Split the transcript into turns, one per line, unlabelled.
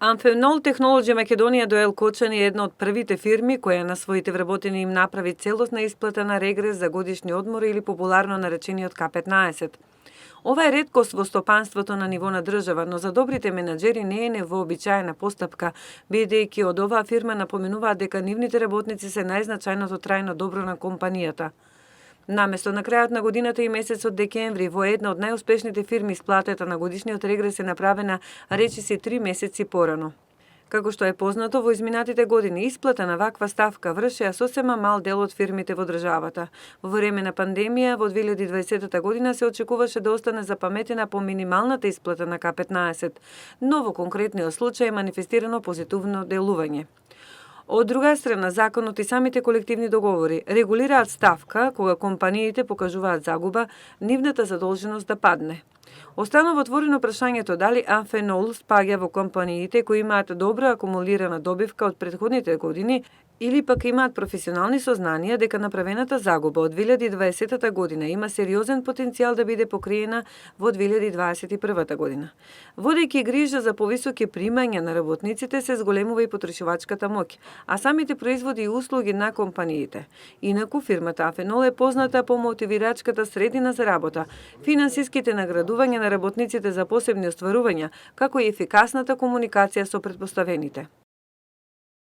Amphenol Technology Македонија до Елкочани е една од првите фирми која на своите вработени им направи целосна исплата на регрес за годишни одмори или популарно наречениот К15. Ова е реткост во стопанството на ниво на држава, но за добрите менаџери не е невообичаена постапка, бидејќи од оваа фирма напоменуваат дека нивните работници се најзначајното трајно добро на компанијата. Наместо на крајот на годината и месецот декември во една од најуспешните фирми исплатата на годишниот регрес е направена речиси 3 месеци порано. Како што е познато, во изминатите години исплата на ваква ставка вршеа сосема мал дел од фирмите во државата. Во време на пандемија во 2020 година се очекуваше да остане запаметена по минималната исплата на К15, но во конкретниот случај е манифестирано позитивно делување. Од друга страна, законот и самите колективни договори регулираат ставка кога компаниите покажуваат загуба, нивната задолженост да падне. Останува отворено прашањето дали Amphenol спаѓа во компаниите кои имаат добра акумулирана добивка од претходните години или пак имаат професионални сознанија дека направената загуба од 2020 година има сериозен потенцијал да биде покриена во 2021 година. Водејќи грижа за повисоки примања на работниците се зголемува и потрошувачката моќ, а самите производи и услуги на компаниите. Инаку фирмата Amphenol е позната по мотивирачката средина за работа, финансиските наградувања на работниците за посебни остварувања, како и ефикасната комуникација со претпоставените.